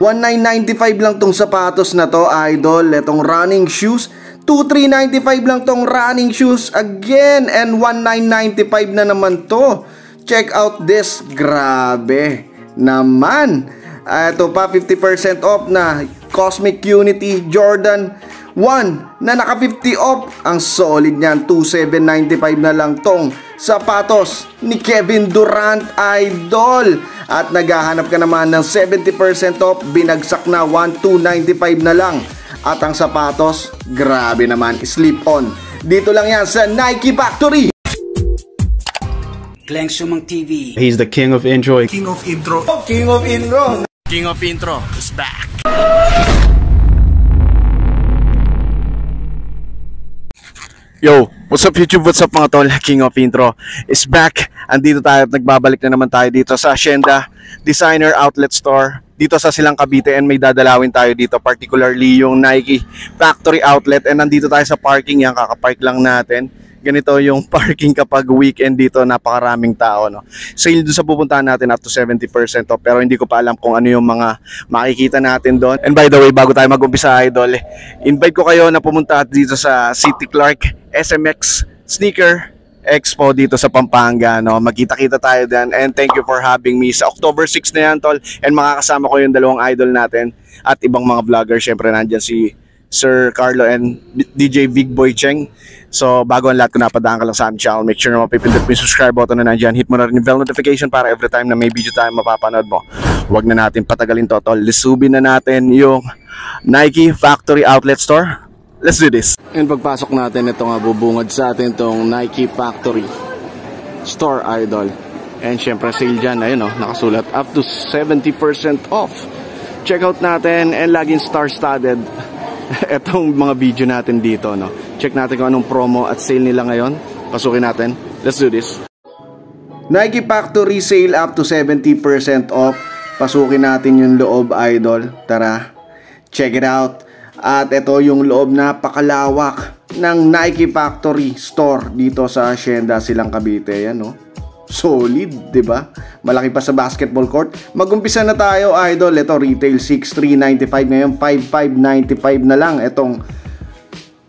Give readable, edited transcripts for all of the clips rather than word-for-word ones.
1,995 lang tong sapatos na to, idol. Itong running shoes, 2,395 lang tong running shoes again, and 1,995 na naman to. Check out this, grabe naman. Ito pa, 50% off na Cosmic Unity Jordan 1 na naka 50 off. Ang solid niyan, 2,795 na lang tong sapatos ni Kevin Durant, idol. At naghahanap ka naman ng 70% off, binagsak na 1,295 na lang. At ang sapatos, grabe naman, slip on. Dito lang yan sa Nike Factory. Glenn Sumang TV. He's the king of intro. King of intro. Oh, king of intro. King of intro is back. Yo, what's up YouTube? What's up mga tol? King of intro is back. Andito tayo at nagbabalik na naman tayo dito sa Hacienda Designer Outlet Store dito sa Silang Cavite, and may dadalawin tayo dito, particularly yung Nike Factory Outlet. And nandito tayo sa parking yan, kakapark lang natin. Ganito yung parking kapag weekend dito, napakaraming tao, no? Sale doon sa pupuntahan natin up to 70% off, pero hindi ko pa alam kung ano yung mga makikita natin doon. And by the way, bago tayo mag-umpisa, idol, invite ko kayo na pumunta dito sa City Clark SMX Sneaker Expo dito sa Pampanga, no? Magkita-kita tayo din, and thank you for having me. Sa October 6 na yan, tol, and makakasama ko yung dalawang idol natin at ibang mga vlogger. Syempre nandyan si Sir Carlo and DJ Big Boy Cheng. So bago ang lahat, kung napadaan ka lang sa aming channel, make sure na mapipindot mo yung subscribe button na nandyan. Hit mo na rin yung bell notification para every time na may video tayo mapapanood mo. Huwag na natin patagalin to, tol. Lisubin na natin yung Nike Factory Outlet Store. Let's do this. And pagpasok natin, ito nga bubungad sa atin itong Nike Factory Store, idol. And syempre sale dyan, ayun, oh, nakasulat up to 70% off. Check out natin, and laging star-studded etong mga video natin dito, no? Check natin kung anong promo at sale nila ngayon. Pasukin natin. Let's do this. Nike Factory sale up to 70% off. Pasukin natin yung loob, idol. Tara, check it out. At ito yung loob, napakalawak ng Nike Factory Store dito sa Hacienda Silang Cavite. Yan, no? Solid, di ba? Malaki pa sa basketball court. Mag-umpisa na tayo, idol. Ito retail 6,395, ngayon 5,595 na lang. Itong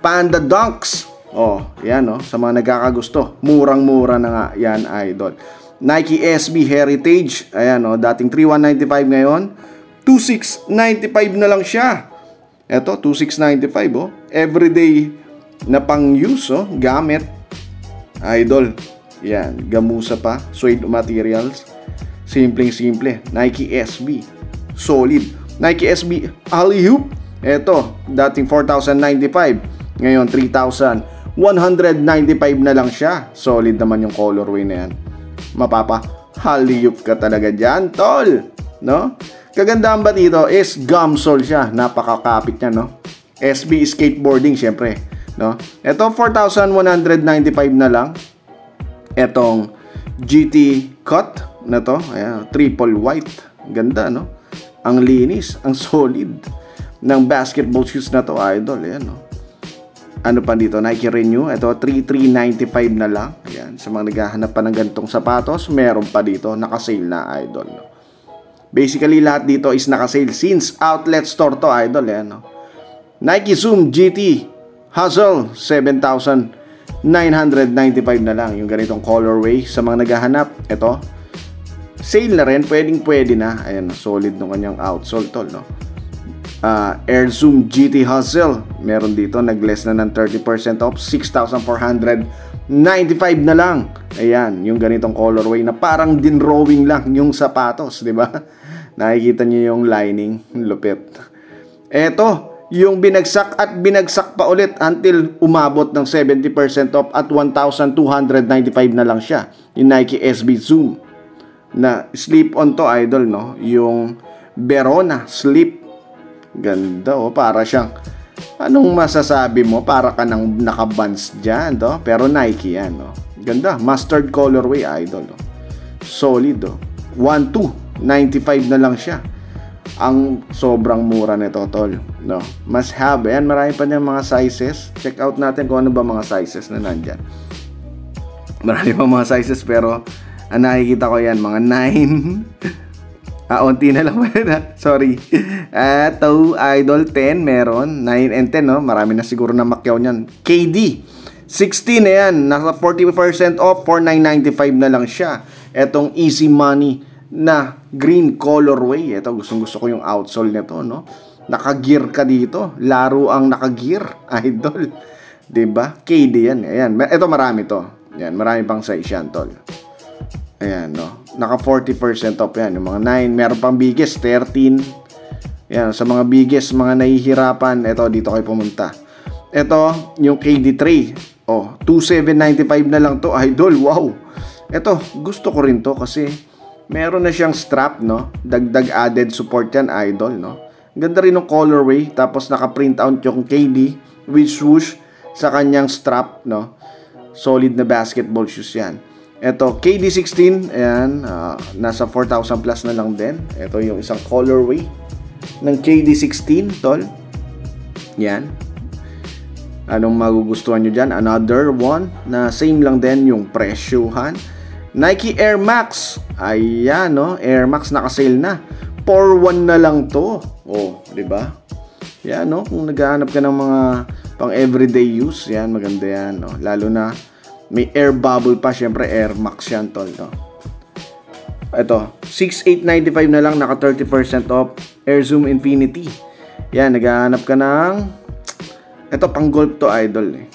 Panda Dunks. Oh, yan, no? Sa mga nagkakagusto, murang-mura na nga yan, idol. Nike SB Heritage, ayan, no? Dating 3,195, ngayon 2,695 na lang siya. Ito 2,695, oh. Everyday na pang-use, oh, gamit, idol. Yan, gamusa pa, suede materials. Simpleng-simple. Nike SB, solid. Nike SB Alley-Hoop, eto, dating 4,095, ngayon 3,195 na lang siya. Solid naman yung colorway na yan. Mapapa Alley-Hoop ka talaga dyan, tol, no? Kagandahan ba dito is gum sole siya. Napakakapit niya, no? SB skateboarding, syempre, no? Eto 4,195 na lang. Etong GT cut na to, ayan, triple white. Ganda, no? Ang linis, ang solid ng basketball shoes na to, idol. Ayan, no? Ano pa dito? Nike Renew. Ito 3,395 na lang. Ayan, sa mga naghahanap pa ng ganitong sapatos, meron pa dito, naka-sale na, idol, no? Basically lahat dito is naka-sale since outlet store to, idol. Ayan, no? Nike Zoom GT Hustle 7,995 na lang yung ganitong colorway. Sa mga naghahanap, ito sale na rin, pwede na. Ayan, solid ng kanyang outsole, tol, no? Air Zoom GT Hustle, meron dito, nag-less na ng 30% off, 6,495 na lang. Ayan, yung ganitong colorway na parang din-drawing lang yung sapatos, di ba? Nakikita niyo yung lining, lupit. Eto, yung binagsak at binagsak pa ulit until umabot ng 70% off at 1,295 na lang siya. Yung Nike SB Zoom na slip-on to, idol, no? Yung Verona slip. Ganda, oh, para siyang, anong masasabi mo? Para ka nang nakabuns dyan, to? Pero Nike yan, no? Ganda, mustard colorway, idol, no? Solid, oh. 1,295 na lang siya. Ang sobrang mura nito, tol, no? Must have. Ayan, marami pa niyang mga sizes. Check out natin kung ano ba mga sizes na nandyan. Marami pa mga sizes, pero ang nakikita ko yan, mga 9 Onti na lang na. Sorry. Toe Idol 10 meron. 9 and 10, no? Marami na siguro na makyaw niyan. KD 16 na yan. Nasa 40% off. 4,995 na lang siya. Etong Easy Money na green colorway. Ito, gusto ko yung outsole nito, no? Naka-gear ka dito. Laro ang naka-gear, idol. 'Di ba? KD yan. Ayan. Ito marami to. Yan, marami pang size yan, tol. Ayan, no. Naka 40% off yan. Yung mga 9, meron pang biggest 13. Yan, sa mga biggest, mga nahihirapan, ito dito kayo pumunta. Ito, yung KD3. 2,795 na lang to, idol. Wow. Ito, gusto ko rin to kasi meron na siyang strap, no. Dagdag added support yan, idol, no. Ganda rin ng colorway, tapos naka-print out yung KD with swoosh sa kanyang strap, no. Solid na basketball shoes yan. Ito, KD16, ayan, nasa 4,000 plus na lang din. Ito yung isang colorway ng KD16, tol. Yan. Anong magugustuhan nyo dyan? Another one na same lang din yung presyuhan. Nike Air Max. Ayan, no? Air Max naka-sale na. 4,1 na lang to. Di ba? Yan, no? Kung naghahanap ka ng mga pang everyday use, yan, maganda yan, no? Lalo na may air bubble pa, syempre Air Max yan, tol, no? Ito, 6,895 na lang, naka 30% off. Air Zoom Infinity. Yan, naghahanap ka ng ito, pang golf to, idol, eh.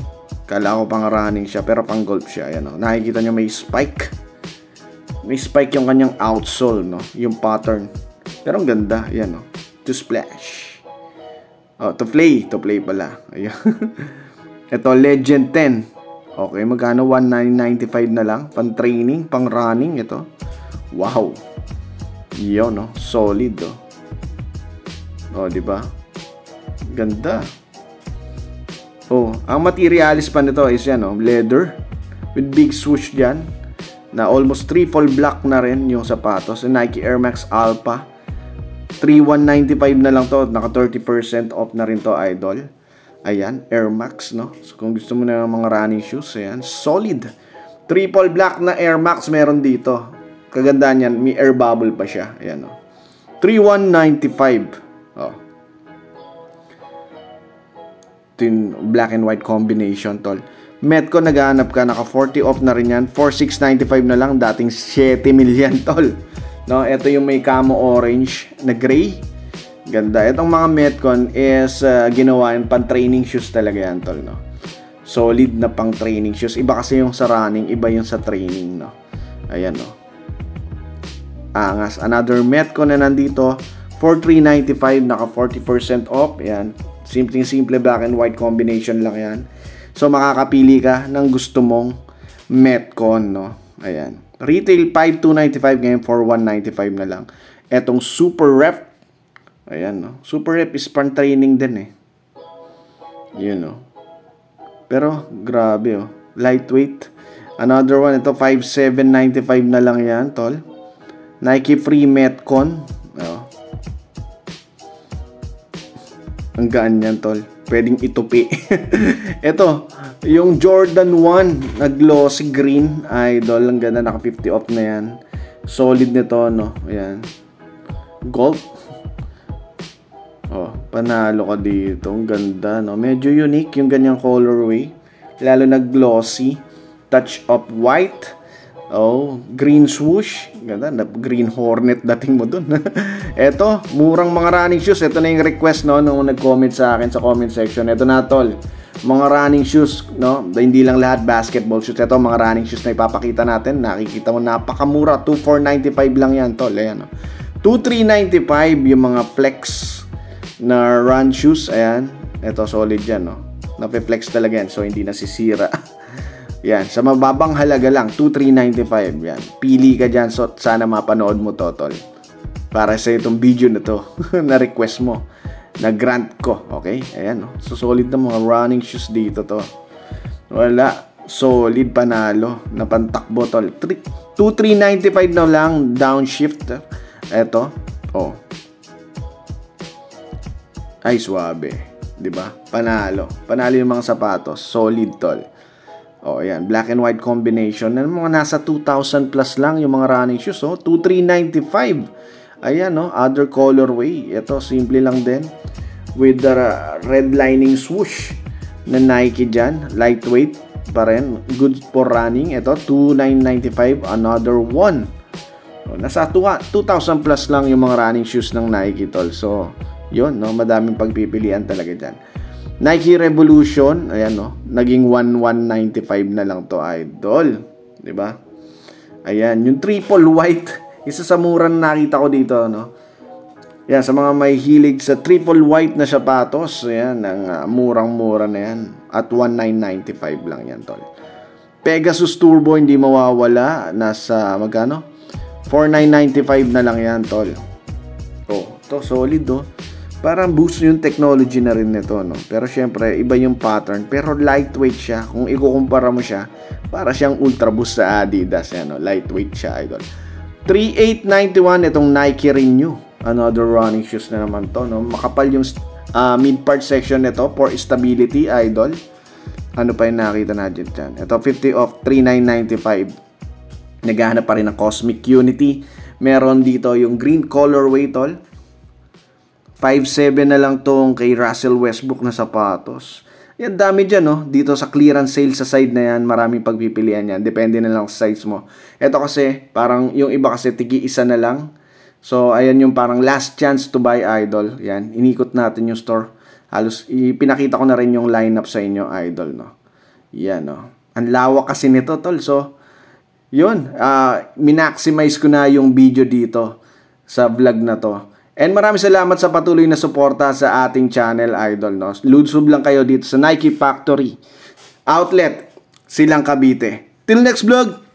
Kala ko pang running siya, pero pang golf siya. Yan, no? Nakikita nyo may spike. May spike yung kanyang outsole, no? Yung pattern. Pero ang ganda, yan, no? To splash. To play pala. Ayan. Ito, Legend 10. Okay, magkano? 1,995 na lang. Pang training, pang running ito. Wow. Yun, no? Solid, di ba? Ganda. Ang materialis pa nito is yan, leather with big swoosh dyan na almost triple black na rin yung sapatos. Nike Air Max Alpha. 3,195 na lang to. Naka 30% off na rin to, idol. Ayan, Air Max, no? So, kung gusto mo na ng mga running shoes, ayan, solid. Triple black na Air Max meron dito. Kagandaan yan, may air bubble pa siya. Ayan, no? 3,195. Ito yung black and white combination, tol. Metco, naghahanap ka, naka 40 off na rin yan. 4,695 na lang, dating 7 million, tol. No, ito yung may camo orange na gray. Ganda. Itong mga Metcon is ginawa yung pang training shoes talaga yan, tol, no? Solid na pang training shoes. Iba kasi yung sa running, iba yung sa training, no? Ayan, no? Angas. Another Metcon na nandito. 4,395, naka 40% off. Ayan. Simple black and white combination lang yan. So, makakapili ka ng gusto mong Metcon, no? Ayan. Retail 5,295, ngayon 4,195 na lang. Etong Super Rep. Ayan, no? Super Rep is pang training din, eh. Yun, no? Pero, grabe, lightweight. Another one, ito 5,795 na lang yan, tol. Nike Free Metcon. Ang gaan yan, tol. Pwedeng itupi. Ito, yung Jordan 1 na glossy green. Idol, ang ganda. Naka 50 off na yan. Solid nito, no? Ayan. Gold. Panalo ka dito. Ang ganda, no? Medyo unique yung ganyang colorway. Lalo na glossy. Touch of white. Green swoosh. Ganda. Green Hornet dating mo dun. Eto, murang mga running shoes. Ito na yung request, no? Nung nag-comment sa akin sa comment section. Ito na, tol. Mga running shoes, no? Hindi lang lahat basketball shoes. Ito, mga running shoes na ipapakita natin. Nakikita mo, napakamura. 2,495 lang yan, tol. Ayan, no? 2,395 yung mga flex na run shoes. Ayan. Ito, solid yan, no? Nape-flex talaga yan. So, hindi nasisira. Yan. Sa mababang halaga lang. 2,395. Yan. Pili ka dyan. So, sana mapanood mo to, tol. Para sa itong video na to. Na request mo. Na grant ko. Okay? Ayan, no? So, solid na mga running shoes dito, to. Wala. Solid, panalo. Na pantakbo, tol. 2,395 na lang. Downshift. Eto. Ay, suwabe. Diba? Panalo. Panalo yung mga sapatos. Solid, tol. Ayan. Black and white combination. Mga nasa 2,000 plus lang yung mga running shoes. 2,395. Ayan, no, other colorway. Ito, simple lang din. With the red lining swoosh na Nike dyan. Lightweight pa rin. Good for running. Ito, $2,995. Another one. So, nasa 2,000 plus lang yung mga running shoes ng Nike, tol. So, yun, no, madaming pagpipilian talaga dyan. Nike Revolution. Ayan, no, naging 1,195 na lang to, idol. Diba? Ayan, yung triple white. Isa sa mura na nakita ko dito, no? Yan, sa mga may hilig sa triple white na sapatos, yan, ang murang-mura na yan. At 1,995 lang yan, tol. Pegasus Turbo, hindi mawawala. Nasa, magkano? 4,995 na lang yan, tol. Oh, to solid, oh. Parang boost yung technology na rin nito, no? Pero syempre, iba yung pattern. Pero lightweight siya. Kung ikukumpara mo siya, para siyang ultra boost sa Adidas, yan, no? Lightweight siya, idol. 3,891 itong Nike Renew. Another running shoes na naman to, no? Makapal yung mid-part section nito for stability, idol. Ano pa yung nakita natin dyan? Ito, 50 off, 3,995. Naghahanap pa rin ng Cosmic Unity. Meron dito yung green colorway, tol. 5,700 na lang tong kay Russell Westbrook na sapatos. Yan, dami dyan, no? Dito sa clearance sale sa side na yan, maraming pagpipilian yan. Depende na lang sa size mo. Ito kasi, parang yung iba kasi tigi-isa na lang. So, ayan yung parang last chance to buy, idol. Yan, inikot natin yung store. Halos, pinakita ko na rin yung lineup sa inyo, idol, no? Yan, no? Ang lawak kasi nito, tol. So, yun, minaximize ko na yung video dito sa vlog na to. And maraming salamat sa patuloy na suporta sa ating channel, idol, no? Ludsub lang kayo dito sa Nike Factory Outlet, Silang Cavite. Till next vlog!